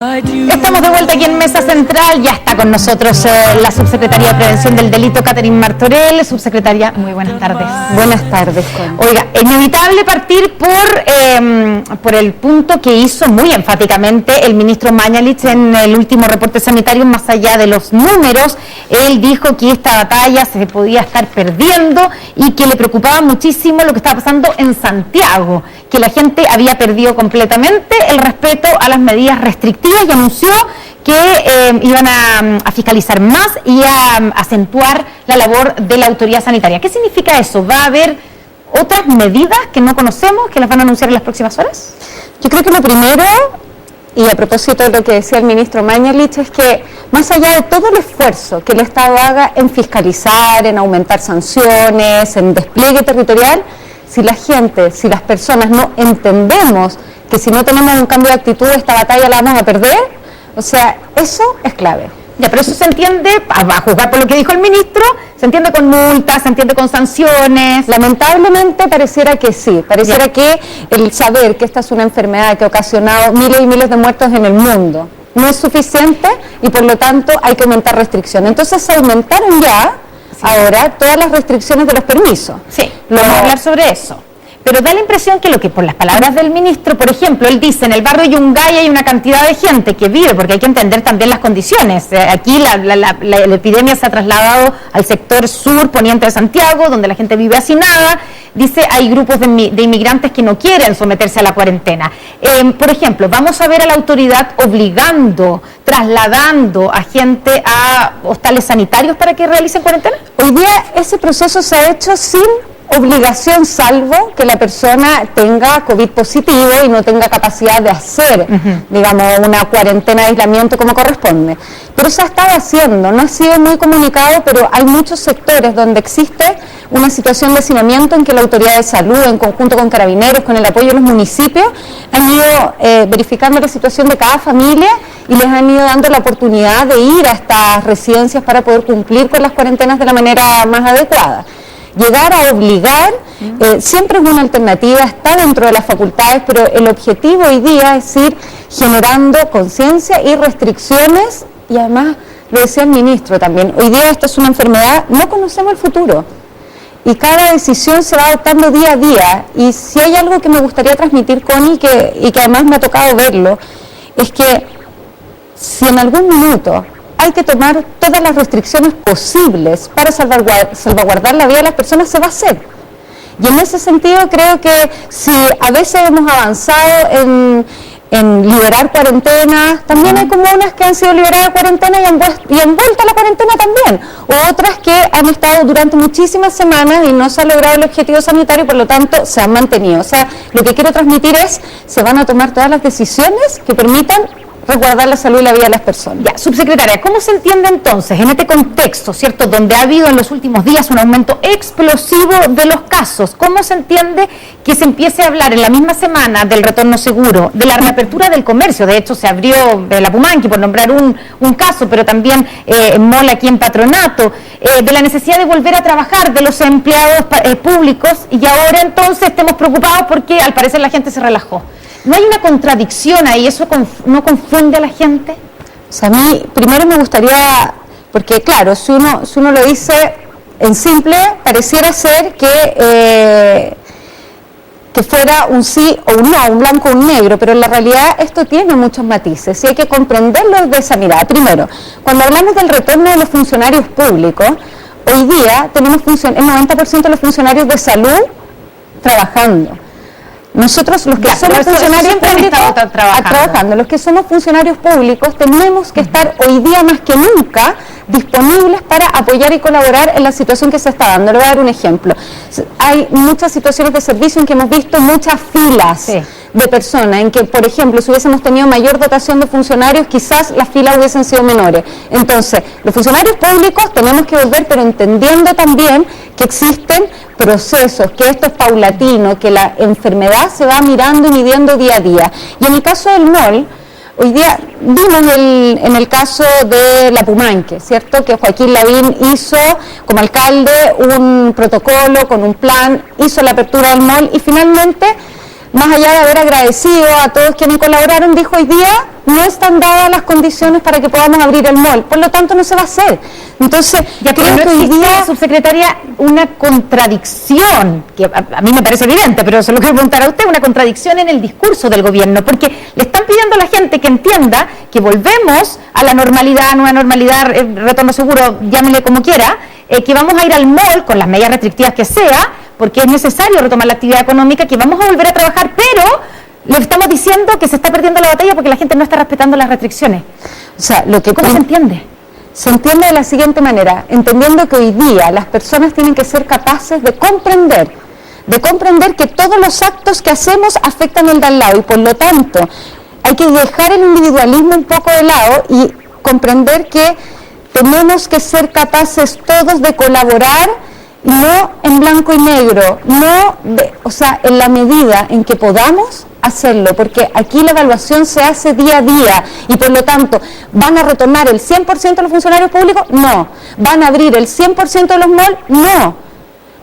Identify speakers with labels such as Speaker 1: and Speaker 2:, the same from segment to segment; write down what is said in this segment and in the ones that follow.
Speaker 1: Estamos de vuelta aquí en Mesa Central, ya está con nosotros la subsecretaria de Prevención del Delito, Catherine Martorell. Subsecretaria, muy buenas tardes.
Speaker 2: Buenas tardes.
Speaker 1: Oiga, inevitable partir por el punto que hizo muy enfáticamente el ministro Mañalich en el último reporte sanitario, más allá de los números. Él dijo que esta batalla se podía estar perdiendo y que le preocupaba muchísimo lo que estaba pasando en Santiago, que la gente había perdido completamente el respeto a las medidas restrictivas y anunció que iban a fiscalizar más y a acentuar la labor de la autoridad sanitaria. ¿Qué significa eso? ¿Va a haber otras medidas que no conocemos, que las van a anunciar en las próximas horas?
Speaker 2: Yo creo que lo primero, y a propósito de lo que decía el ministro Mañalich, es que más allá de todo el esfuerzo que el Estado haga en fiscalizar, en aumentar sanciones, en despliegue territorial, si la gente, si las personas no entendemos que si no tenemos un cambio de actitud esta batalla la vamos a perder, o sea, eso es clave.
Speaker 1: Ya, pero eso se entiende, a juzgar por lo que dijo el ministro, se entiende con multas, se entiende con sanciones.
Speaker 2: Lamentablemente pareciera que sí, pareciera que el saber que esta es una enfermedad que ha ocasionado miles y miles de muertos en el mundo no es suficiente y por lo tanto hay que aumentar restricciones. Entonces se aumentaron ya, ahora, todas las restricciones de los permisos.
Speaker 1: Sí, vamos a hablar sobre eso. Pero da la impresión que por las palabras del ministro, por ejemplo, él dice, en el barrio Yungay hay una cantidad de gente que vive, porque hay que entender también las condiciones. Aquí la epidemia se ha trasladado al sector sur poniente de Santiago, donde la gente vive hacinada. Dice, hay grupos de inmigrantes que no quieren someterse a la cuarentena. Por ejemplo, vamos a ver a la autoridad obligando, trasladando a gente a hostales sanitarios para que realicen cuarentena.
Speaker 2: Hoy día ese proceso se ha hecho sin obligación, salvo que la persona tenga COVID positivo y no tenga capacidad de hacer, digamos, una cuarentena de aislamiento como corresponde. Pero se ha estado haciendo, no ha sido muy comunicado, pero hay muchos sectores donde existe una situación de hacinamiento en que la autoridad de salud, en conjunto con carabineros, con el apoyo de los municipios, han ido verificando la situación de cada familia y les han ido dando la oportunidad de ir a estas residencias para poder cumplir con las cuarentenas de la manera más adecuada. Llegar a obligar siempre es una alternativa, está dentro de las facultades, pero el objetivo hoy día es ir generando conciencia y restricciones, y además, lo decía el ministro también, hoy día esta es una enfermedad, no conocemos el futuro, y cada decisión se va adoptando día a día, y si hay algo que me gustaría transmitir, Connie, y que además me ha tocado verlo, es que si en algún minuto hay que tomar todas las restricciones posibles para salvaguardar la vida de las personas, se va a hacer. Y en ese sentido creo que si a veces hemos avanzado en liberar cuarentenas, también hay comunas que han sido liberadas de cuarentena y han vuelto a la cuarentena también, o otras que han estado durante muchísimas semanas y no se ha logrado el objetivo sanitario y por lo tanto se han mantenido. O sea, lo que quiero transmitir es, se van a tomar todas las decisiones que permitan resguardar la salud y la vida de las personas.
Speaker 1: Ya, subsecretaria, ¿cómo se entiende entonces en este contexto, cierto, donde ha habido en los últimos días un aumento explosivo de los casos? ¿Cómo se entiende que se empiece a hablar en la misma semana del retorno seguro, de la reapertura del comercio? De hecho, se abrió la Pumanqui, por nombrar un caso, pero también Mall aquí en Patronato, de la necesidad de volver a trabajar de los empleados públicos, y ahora entonces estemos preocupados porque al parecer la gente se relajó. ¿No hay una contradicción ahí? ¿Eso no confunde a la gente?
Speaker 2: O sea, a mí primero me gustaría, porque claro, si uno lo dice en simple, pareciera ser que fuera un sí o un no, un blanco o un negro, pero en la realidad esto tiene muchos matices y hay que comprenderlo desde esa mirada. Primero, cuando hablamos del retorno de los funcionarios públicos, hoy día tenemos el 90% de los funcionarios de salud trabajando. Nosotros, los que somos funcionarios públicos, trabajando, los que somos funcionarios públicos, tenemos que estar hoy día más que nunca disponibles para apoyar y colaborar en la situación que se está dando. Le voy a dar un ejemplo. Hay muchas situaciones de servicio en que hemos visto muchas filas de personas, en que, por ejemplo, si hubiésemos tenido mayor dotación de funcionarios, quizás las filas hubiesen sido menores. Entonces, los funcionarios públicos tenemos que volver, pero entendiendo también que existen procesos, que esto es paulatino, que la enfermedad se va mirando y midiendo día a día. Y en el caso del MOL, hoy día vimos en el caso de la Pumanqui, ¿cierto? Que Joaquín Lavín hizo como alcalde un protocolo con un plan, hizo la apertura del MOL y finalmente, más allá de haber agradecido a todos quienes colaboraron, dijo hoy día no están dadas las condiciones para que podamos abrir el mall, por lo tanto no se va a hacer. Entonces,
Speaker 1: ya creo que hoy día, subsecretaria, una contradicción, que a mí me parece evidente, pero se lo quiero preguntar a usted, una contradicción en el discurso del gobierno, porque le están pidiendo a la gente que entienda que volvemos a la normalidad, nueva normalidad, retorno seguro, llámele como quiera, que vamos a ir al mall con las medidas restrictivas que sea, porque es necesario retomar la actividad económica, que vamos a volver a trabajar, pero le estamos diciendo que se está perdiendo la batalla porque la gente no está respetando las restricciones.
Speaker 2: O sea,
Speaker 1: ¿Cómo se entiende?
Speaker 2: Se entiende de la siguiente manera, entendiendo que hoy día las personas tienen que ser capaces de comprender que todos los actos que hacemos afectan al de al lado y por lo tanto hay que dejar el individualismo un poco de lado y comprender que tenemos que ser capaces todos de colaborar, no en blanco y negro, en la medida en que podamos hacerlo, porque aquí la evaluación se hace día a día y por lo tanto, ¿van a retornar el 100% de los funcionarios públicos? No. ¿Van a abrir el 100% de los malls? No.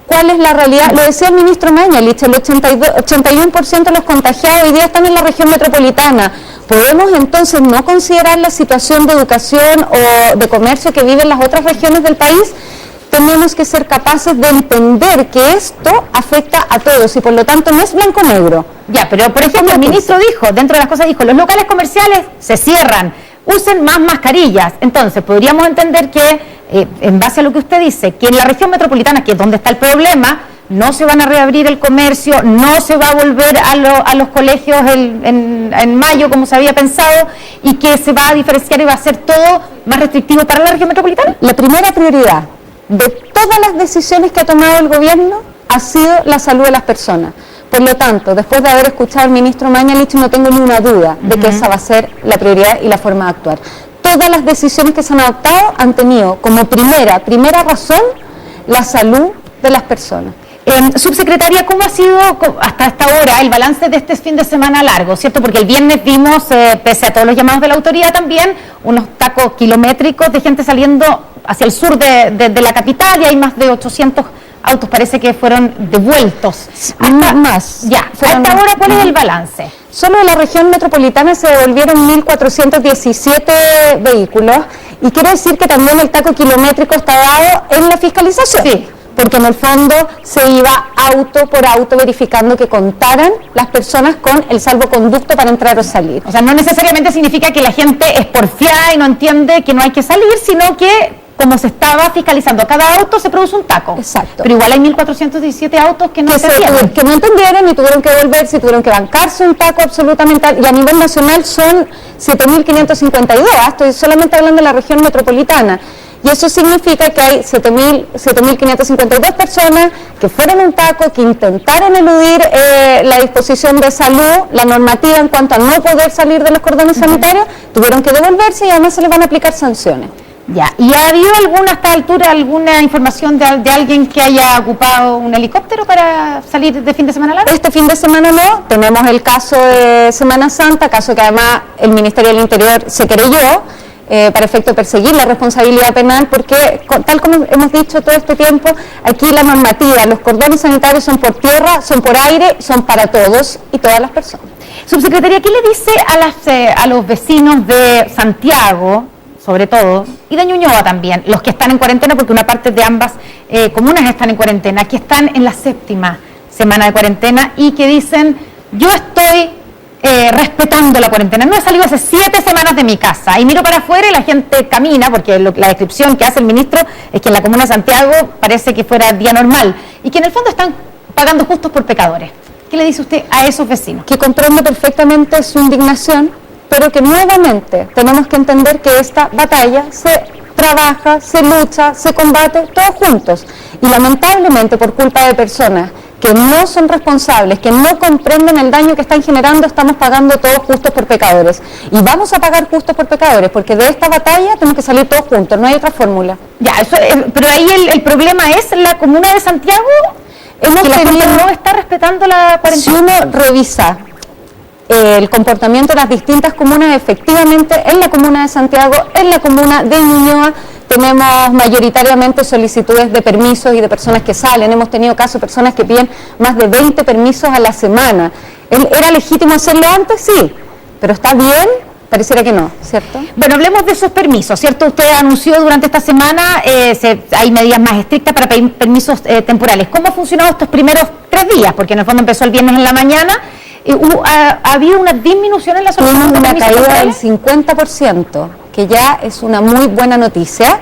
Speaker 2: ¿Cuál es la realidad? Lo decía el ministro Mañalich, el 81% de los contagiados hoy día están en la región metropolitana. ¿Podemos entonces no considerar la situación de educación o de comercio que viven las otras regiones del país? Tenemos que ser capaces de entender que esto afecta a todos y por lo tanto no es blanco-negro.
Speaker 1: Ya, pero por ejemplo el ministro dijo, dentro de las cosas dijo, los locales comerciales se cierran, usen más mascarillas. Entonces podríamos entender que, en base a lo que usted dice, que en la región metropolitana, que es donde está el problema, no se van a reabrir el comercio, no se va a volver a los colegios en mayo como se había pensado y que se va a diferenciar y va a ser todo más restrictivo para la región metropolitana.
Speaker 2: La primera prioridad de todas las decisiones que ha tomado el gobierno ha sido la salud de las personas. Por lo tanto, después de haber escuchado al ministro Mañalich, no tengo ni una duda de que esa va a ser la prioridad y la forma de actuar. Todas las decisiones que se han adoptado han tenido como primera razón la salud de las personas.
Speaker 1: Subsecretaria, ¿cómo ha sido hasta esta hora el balance de este fin de semana largo? ¿Cierto? Porque el viernes vimos, pese a todos los llamados de la autoridad también, unos tacos kilométricos de gente saliendo hacia el sur de la capital y hay más de 800 autos, parece que fueron devueltos.
Speaker 2: Más.
Speaker 1: Ya, hasta ahora, ¿cuál es el balance?
Speaker 2: Solo en la región metropolitana se devolvieron 1.417 vehículos y quiero decir que también el taco kilométrico está dado en la fiscalización.
Speaker 1: Sí.
Speaker 2: Porque en el fondo se iba auto por auto verificando que contaran las personas con el salvoconducto para entrar o salir.
Speaker 1: O sea, no necesariamente significa que la gente es porfiada y no entiende que no hay que salir, sino que como se estaba fiscalizando cada auto se produce un taco.
Speaker 2: Exacto.
Speaker 1: Pero igual hay 1.417 autos que no entendieron.
Speaker 2: Que no entendieron y tuvieron que devolverse y tuvieron que bancarse un taco absolutamente. Y a nivel nacional son 7.552. Estoy solamente hablando de la región metropolitana. Y eso significa que hay 7.552 personas que fueron un taco, que intentaron eludir la disposición de salud, la normativa en cuanto a no poder salir de los cordones sanitarios, tuvieron que devolverse y además se les van a aplicar sanciones.
Speaker 1: Ya, ¿y ha habido a esta altura alguna información de alguien que haya ocupado un helicóptero para salir de fin de semana largo?
Speaker 2: Este fin de semana no, tenemos el caso de Semana Santa, caso que además el Ministerio del Interior se querelló, para efecto de perseguir la responsabilidad penal, porque tal como hemos dicho todo este tiempo, aquí la normativa, los cordones sanitarios son por tierra, son por aire, son para todos y todas las personas.
Speaker 1: Subsecretaria, ¿qué le dice a los vecinos de Santiago, sobre todo, y de Ñuñoa también, los que están en cuarentena, porque una parte de ambas comunas están en cuarentena, que están en la 7ª semana de cuarentena y que dicen, yo estoy respetando la cuarentena, no he salido hace 7 semanas de mi casa y miro para afuera y la gente camina, porque la descripción que hace el ministro es que en la comuna de Santiago parece que fuera día normal y que en el fondo están pagando justos por pecadores. ¿Qué le dice usted a esos vecinos?
Speaker 2: Que comprendo perfectamente su indignación, pero que nuevamente tenemos que entender que esta batalla se trabaja, se lucha, se combate todos juntos y lamentablemente por culpa de personas que no son responsables, que no comprenden el daño que están generando, estamos pagando todos justos por pecadores. Y vamos a pagar justos por pecadores, porque de esta batalla tenemos que salir todos juntos, no hay otra fórmula.
Speaker 1: Ya, pero ahí el problema es la comuna de Santiago, que la gente no está respetando la cuarentena.
Speaker 2: Si uno revisa el comportamiento de las distintas comunas, efectivamente en la comuna de Santiago, en la comuna de Ñuñoa, tenemos mayoritariamente solicitudes de permisos y de personas que salen. Hemos tenido casos de personas que piden más de 20 permisos a la semana. ¿Era legítimo hacerlo antes? Sí, pero está bien Pareciera que no, ¿cierto?
Speaker 1: Bueno, hablemos de esos permisos, ¿cierto? Usted anunció durante esta semana, hay medidas más estrictas para pedir permisos temporales. ¿Cómo ha funcionado estos primeros 3 días? Porque en el fondo empezó el viernes en la mañana. ¿Ha habido una disminución en la solicitud de permisos temporales?
Speaker 2: Tuvimos una caída del 50%, que ya es una muy buena noticia.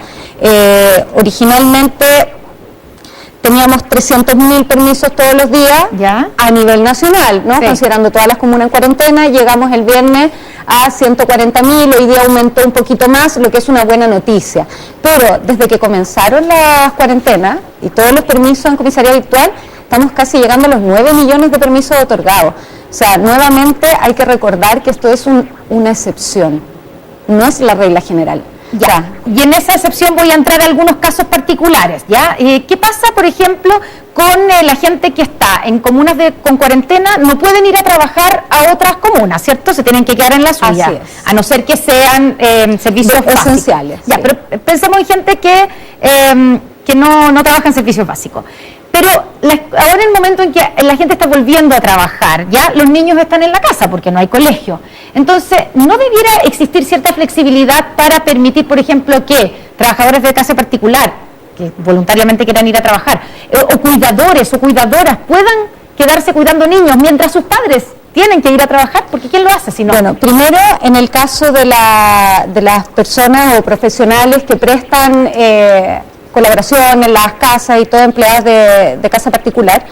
Speaker 2: Originalmente teníamos 300.000 permisos todos los días a nivel nacional, ¿no? Sí. Considerando todas las comunas en cuarentena, llegamos el viernes a 140.000, hoy día aumentó un poquito más, lo que es una buena noticia. Pero desde que comenzaron las cuarentenas y todos los permisos en comisaría virtual, estamos casi llegando a los 9 millones de permisos otorgados. O sea, nuevamente hay que recordar que esto es una excepción, no es la regla general.
Speaker 1: Ya, y en esa excepción voy a entrar a algunos casos particulares, ¿ya? ¿Qué pasa, por ejemplo, con la gente que está en comunas con cuarentena? No pueden ir a trabajar a otras comunas, ¿cierto? Se tienen que quedar en la suya, a no ser que sean servicios
Speaker 2: esenciales.
Speaker 1: Ya, sí. Pero pensemos en gente que no trabaja en servicios básicos. Pero ahora en el momento en que la gente está volviendo a trabajar, ya los niños están en la casa porque no hay colegio. Entonces, ¿no debiera existir cierta flexibilidad para permitir, por ejemplo, que trabajadores de casa particular, que voluntariamente quieran ir a trabajar, o cuidadores o cuidadoras puedan quedarse cuidando niños mientras sus padres tienen que ir a trabajar? Porque ¿quién lo hace si no?
Speaker 2: Bueno, primero, en el caso de las personas o profesionales que prestan colaboración en las casas y todo, empleadas de casa particular,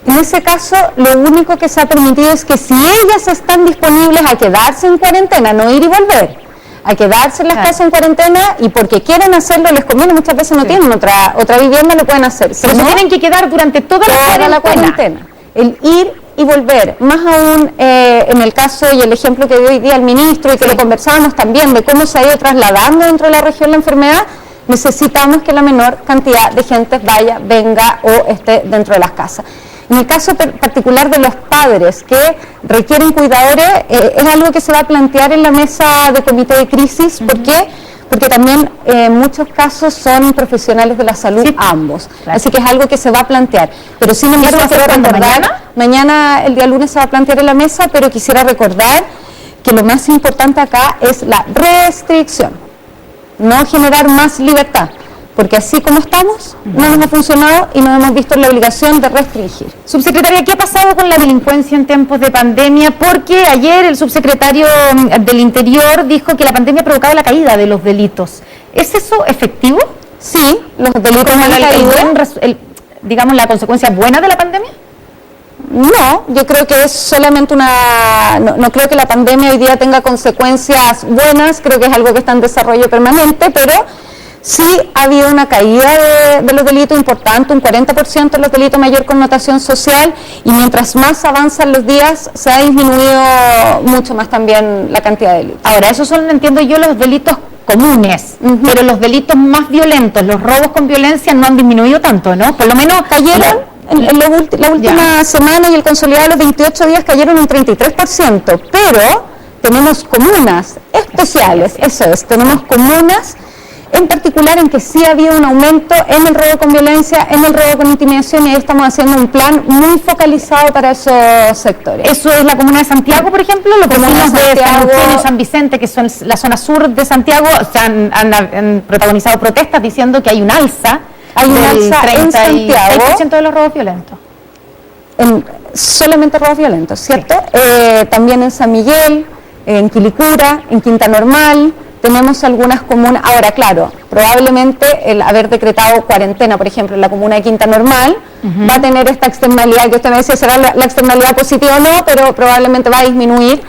Speaker 2: en ese caso lo único que se ha permitido es que si ellas están disponibles a quedarse en cuarentena, no ir y volver, a quedarse en las casas en cuarentena y porque quieren hacerlo, les conviene, muchas veces no tienen otra vivienda, lo pueden hacer.
Speaker 1: Pero se tienen que quedar durante toda la cuarentena.
Speaker 2: El ir y volver, más aún en el caso y el ejemplo que dio hoy día el ministro y que lo conversábamos también de cómo se ha ido trasladando dentro de la región la enfermedad, necesitamos que la menor cantidad de gente vaya, venga o esté dentro de las casas. En el caso particular de los padres que requieren cuidadores, es algo que se va a plantear en la mesa de comité de crisis. ¿Por qué? Porque también en muchos casos son profesionales de la salud ambos. Claro. Así que es algo que se va a plantear. Pero sin embargo, quiero recordar, mañana, el día lunes, se va a plantear en la mesa, pero quisiera recordar que lo más importante acá es la restricción. No generar más libertad, porque así como estamos, no nos ha funcionado y nos hemos visto en la obligación de restringir.
Speaker 1: Subsecretaria, ¿qué ha pasado con la delincuencia en tiempos de pandemia? Porque ayer el subsecretario del Interior dijo que la pandemia ha provocado la caída de los delitos. ¿Es eso efectivo?
Speaker 2: Sí, los delitos han caído.
Speaker 1: Digamos, la consecuencia buena de la pandemia.
Speaker 2: No, yo creo que es solamente no creo que la pandemia hoy día tenga consecuencias buenas, creo que es algo que está en desarrollo permanente, pero sí ha habido una caída de los delitos importante, un 40% de los delitos mayor connotación social, y mientras más avanzan los días se ha disminuido mucho más también la cantidad de delitos.
Speaker 1: Ahora, esos son, entiendo yo, los delitos comunes, pero los delitos más violentos, los robos con violencia no han disminuido tanto, ¿no? Por lo menos
Speaker 2: cayeron. La última semana y el consolidado de los 28 días cayeron un 33%, pero tenemos comunas especiales, tenemos comunas en particular en que sí ha habido un aumento en el robo con violencia, en el robo con intimidación, y ahí estamos haciendo un plan muy focalizado para esos sectores.
Speaker 1: ¿Eso es la comuna de Santiago, por ejemplo? Los vecinos de San Eugenio y San Vicente, que son la zona sur de Santiago, han protagonizado protestas diciendo que hay un alza.
Speaker 2: Hay un alza en Santiago.
Speaker 1: 36% de los robos violentos.
Speaker 2: Solamente robos violentos, ¿cierto? Sí. También en San Miguel, en Quilicura, en Quinta Normal, tenemos algunas comunas. Ahora, claro, probablemente el haber decretado cuarentena, por ejemplo, en la comuna de Quinta Normal, va a tener esta externalidad, que usted me decía, será la externalidad positiva o no, pero probablemente va a disminuir.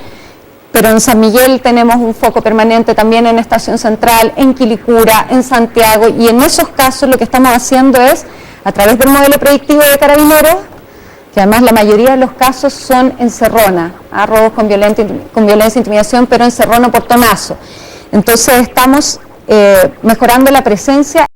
Speaker 2: Pero en San Miguel tenemos un foco permanente, también en Estación Central, en Quilicura, en Santiago, y en esos casos lo que estamos haciendo es, a través del modelo predictivo de Carabineros, que además la mayoría de los casos son en Cerrona, robos con violencia, intimidación, pero en Cerrona, portonazo. Entonces estamos mejorando la presencia